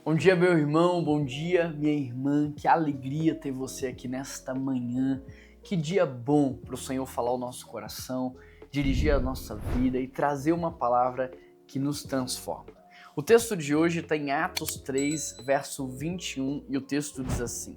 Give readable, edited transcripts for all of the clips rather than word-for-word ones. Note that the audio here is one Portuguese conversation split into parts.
Bom dia, meu irmão, bom dia, minha irmã, que alegria ter você aqui nesta manhã. Que dia bom para o Senhor falar o nosso coração, dirigir a nossa vida e trazer uma palavra que nos transforma. O texto de hoje está em Atos 3, verso 21, e o texto diz assim: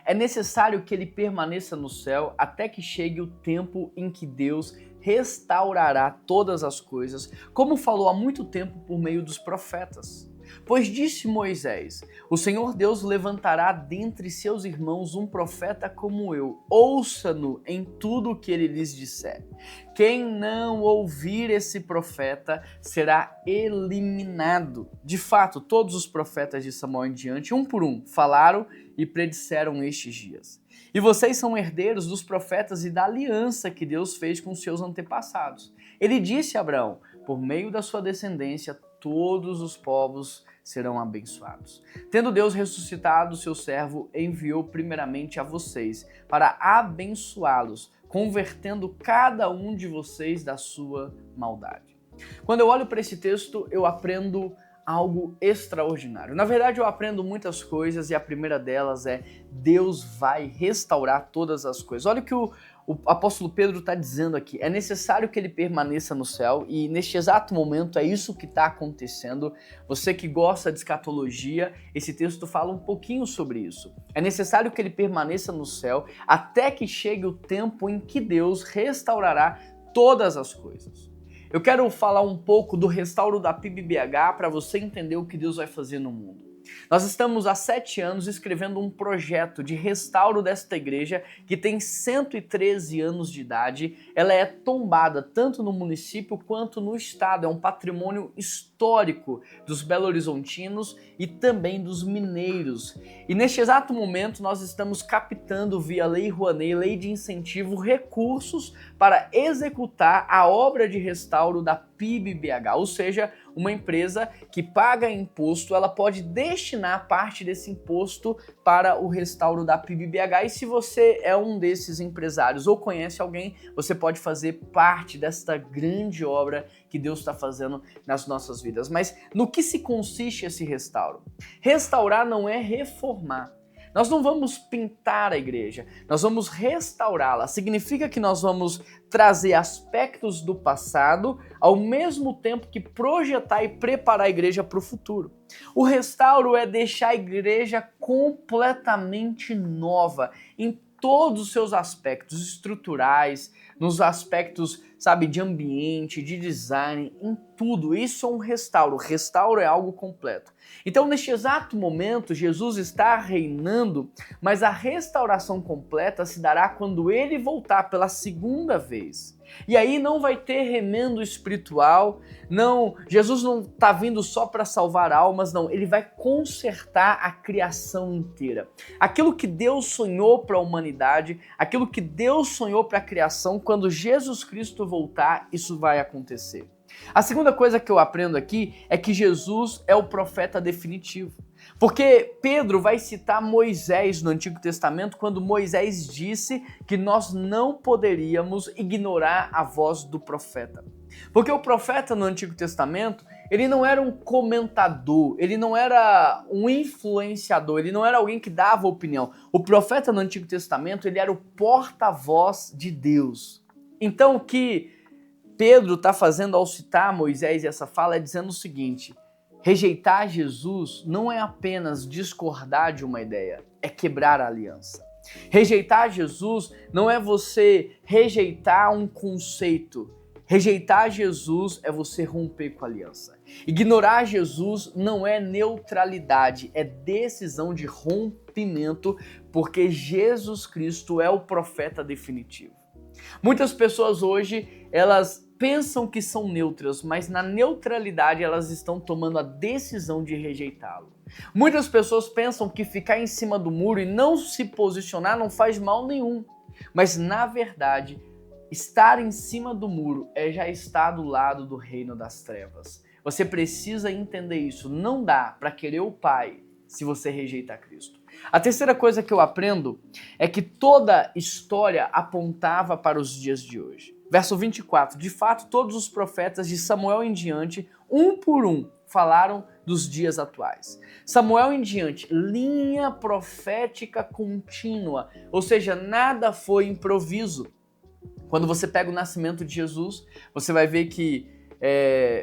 É necessário que ele permaneça no céu até que chegue o tempo em que Deus restaurará todas as coisas, como falou há muito tempo por meio dos profetas. Pois disse Moisés: O Senhor Deus levantará dentre seus irmãos um profeta como eu. Ouça-no em tudo o que ele lhes disser. Quem não ouvir esse profeta será eliminado. De fato, todos os profetas de Samuel em diante, um por um, falaram e predisseram estes dias. E vocês são herdeiros dos profetas e da aliança que Deus fez com seus antepassados. Ele disse a Abraão: Por meio da sua descendência, todos os povos serão abençoados. Tendo Deus ressuscitado seu servo, enviou primeiramente a vocês para abençoá-los, convertendo cada um de vocês da sua maldade. Quando eu olho para esse texto, eu aprendo algo extraordinário. Na verdade, eu aprendo muitas coisas e a primeira delas é: Deus vai restaurar todas as coisas. Olha o que o apóstolo Pedro está dizendo aqui. É necessário que ele permaneça no céu e neste exato momento é isso que está acontecendo. Você que gosta de escatologia, esse texto fala um pouquinho sobre isso. É necessário que ele permaneça no céu até que chegue o tempo em que Deus restaurará todas as coisas. Eu quero falar um pouco do restauro da PIBBH para você entender o que Deus vai fazer no mundo. Nós estamos há 7 anos escrevendo um projeto de restauro desta igreja que tem 113 anos de idade. Ela é tombada tanto no município quanto no estado. É um patrimônio histórico dos belo-horizontinos e também dos mineiros. E neste exato momento nós estamos captando via Lei Rouanet, Lei de Incentivo, recursos para executar a obra de restauro da PIBBH, ou seja, uma empresa que paga imposto, ela pode destinar parte desse imposto para o restauro da PIBBH, e se você é um desses empresários ou conhece alguém, você pode fazer parte desta grande obra que Deus está fazendo nas nossas vidas. Mas no que se consiste esse restauro? Restaurar não é reformar. Nós não vamos pintar a igreja, nós vamos restaurá-la. Significa que nós vamos trazer aspectos do passado, ao mesmo tempo que projetar e preparar a igreja para o futuro. O restauro é deixar a igreja completamente nova em todos os seus aspectos estruturais, nos aspectos, de ambiente, de design, em tudo. Isso é um restauro. Restauro é algo completo. Então, neste exato momento, Jesus está reinando, mas a restauração completa se dará quando ele voltar pela segunda vez. E aí não vai ter remendo espiritual, não, Jesus não está vindo só para salvar almas, não, ele vai consertar a criação inteira. Aquilo que Deus sonhou para a humanidade, aquilo que Deus sonhou para a criação, quando Jesus Cristo voltar, isso vai acontecer. A segunda coisa que eu aprendo aqui é que Jesus é o profeta definitivo. Porque Pedro vai citar Moisés no Antigo Testamento quando Moisés disse que nós não poderíamos ignorar a voz do profeta. Porque o profeta no Antigo Testamento, ele não era um comentador, ele não era um influenciador, ele não era alguém que dava opinião. O profeta no Antigo Testamento, ele era o porta-voz de Deus. Então o que Pedro está fazendo ao citar Moisés e essa fala é dizendo o seguinte: rejeitar Jesus não é apenas discordar de uma ideia, é quebrar a aliança. Rejeitar Jesus não é você rejeitar um conceito. Rejeitar Jesus é você romper com a aliança. Ignorar Jesus não é neutralidade, é decisão de rompimento, porque Jesus Cristo é o profeta definitivo. Muitas pessoas hoje, elas pensam que são neutras, mas na neutralidade elas estão tomando a decisão de rejeitá-lo. Muitas pessoas pensam que ficar em cima do muro e não se posicionar não faz mal nenhum, mas na verdade, estar em cima do muro é já estar do lado do reino das trevas. Você precisa entender isso, não dá para querer o Pai se você rejeita Cristo. A terceira coisa que eu aprendo é que toda história apontava para os dias de hoje. Verso 24, de fato todos os profetas de Samuel em diante, um por um, falaram dos dias atuais. Samuel em diante, linha profética contínua, ou seja, nada foi improviso. Quando você pega o nascimento de Jesus, você vai ver que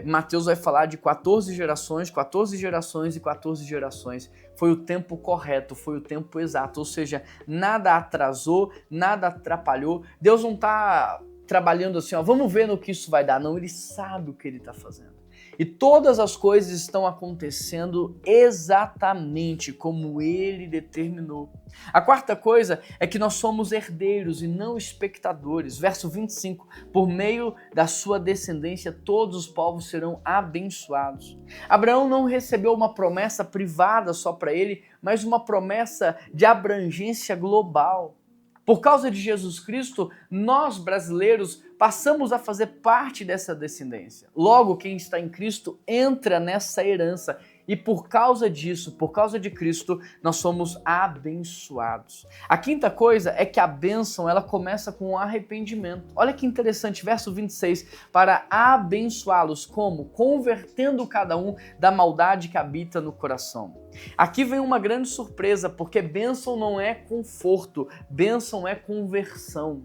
Mateus vai falar de 14 gerações, 14 gerações e 14 gerações. Foi o tempo correto, foi o tempo exato, ou seja, nada atrasou, nada atrapalhou. Deus não está trabalhando assim, ó, vamos ver no que isso vai dar. Não, Ele sabe o que Ele está fazendo. E todas as coisas estão acontecendo exatamente como Ele determinou. A quarta coisa é que nós somos herdeiros e não espectadores. Verso 25, por meio da sua descendência todos os povos serão abençoados. Abraão não recebeu uma promessa privada só para ele, mas uma promessa de abrangência global. Por causa de Jesus Cristo, nós brasileiros passamos a fazer parte dessa descendência. Logo, quem está em Cristo entra nessa herança. E por causa disso, por causa de Cristo, nós somos abençoados. A quinta coisa é que a bênção ela começa com o arrependimento. Olha que interessante, verso 26, para abençoá-los, como? Convertendo cada um da maldade que habita no coração. Aqui vem uma grande surpresa, porque bênção não é conforto, bênção é conversão.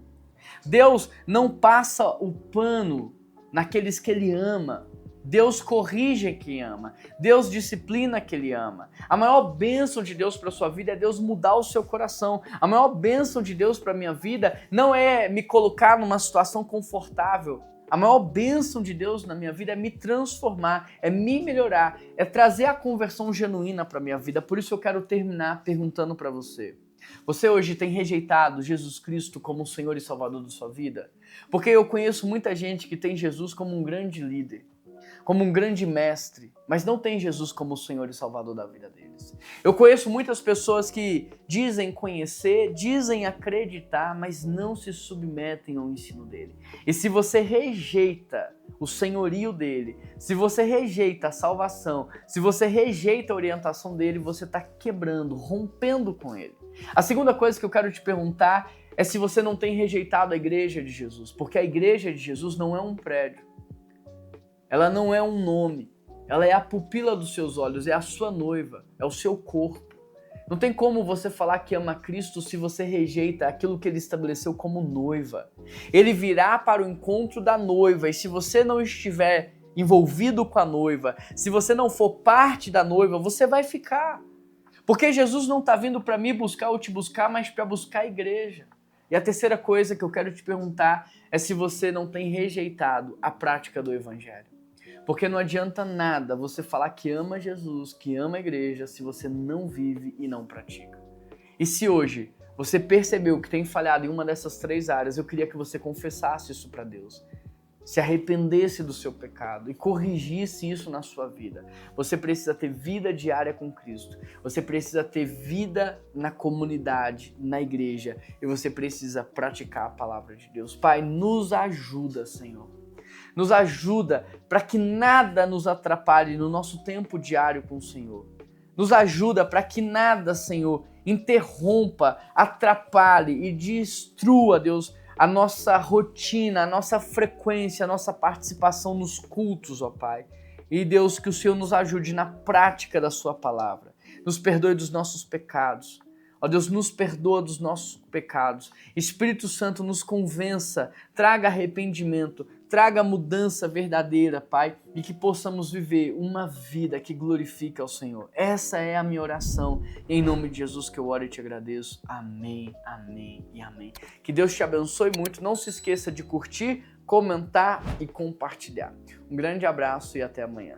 Deus não passa o pano naqueles que Ele ama. Deus corrige quem ama. Deus disciplina quem Ele ama. A maior bênção de Deus para a sua vida é Deus mudar o seu coração. A maior bênção de Deus para a minha vida não é me colocar numa situação confortável. A maior bênção de Deus na minha vida é me transformar, é me melhorar, é trazer a conversão genuína para a minha vida. Por isso eu quero terminar perguntando para você. Você hoje tem rejeitado Jesus Cristo como o Senhor e Salvador da sua vida? Porque eu conheço muita gente que tem Jesus como um grande líder, como um grande mestre, mas não tem Jesus como o Senhor e Salvador da vida deles. Eu conheço muitas pessoas que dizem conhecer, dizem acreditar, mas não se submetem ao ensino dele. E se você rejeita o senhorio dele, se você rejeita a salvação, se você rejeita a orientação dele, você está quebrando, rompendo com ele. A segunda coisa que eu quero te perguntar é se você não tem rejeitado a igreja de Jesus, porque a igreja de Jesus não é um prédio, ela não é um nome, ela é a pupila dos seus olhos, é a sua noiva, é o seu corpo. Não tem como você falar que ama Cristo se você rejeita aquilo que Ele estabeleceu como noiva. Ele virá para o encontro da noiva e se você não estiver envolvido com a noiva, se você não for parte da noiva, você vai ficar. Porque Jesus não está vindo para me buscar ou te buscar, mas para buscar a igreja. E a terceira coisa que eu quero te perguntar é se você não tem rejeitado a prática do Evangelho. Porque não adianta nada você falar que ama Jesus, que ama a igreja, se você não vive e não pratica. E se hoje você percebeu que tem falhado em uma dessas três áreas, eu queria que você confessasse isso para Deus. Se arrependesse do seu pecado e corrigisse isso na sua vida. Você precisa ter vida diária com Cristo. Você precisa ter vida na comunidade, na igreja. E você precisa praticar a palavra de Deus. Pai, nos ajuda, Senhor. Nos ajuda para que nada nos atrapalhe no nosso tempo diário com o Senhor. Nos ajuda para que nada, Senhor, interrompa, atrapalhe e destrua, Deus, a nossa rotina, a nossa frequência, a nossa participação nos cultos, ó Pai. E Deus, que o Senhor nos ajude na prática da sua palavra. Nos perdoe dos nossos pecados. Ó Deus, nos perdoa dos nossos pecados. Espírito Santo, nos convença, traga arrependimento, traga mudança verdadeira, Pai, e que possamos viver uma vida que glorifica ao Senhor. Essa é a minha oração. Em nome de Jesus que eu oro e te agradeço. Amém, amém e amém. Que Deus te abençoe muito. Não se esqueça de curtir, comentar e compartilhar. Um grande abraço e até amanhã.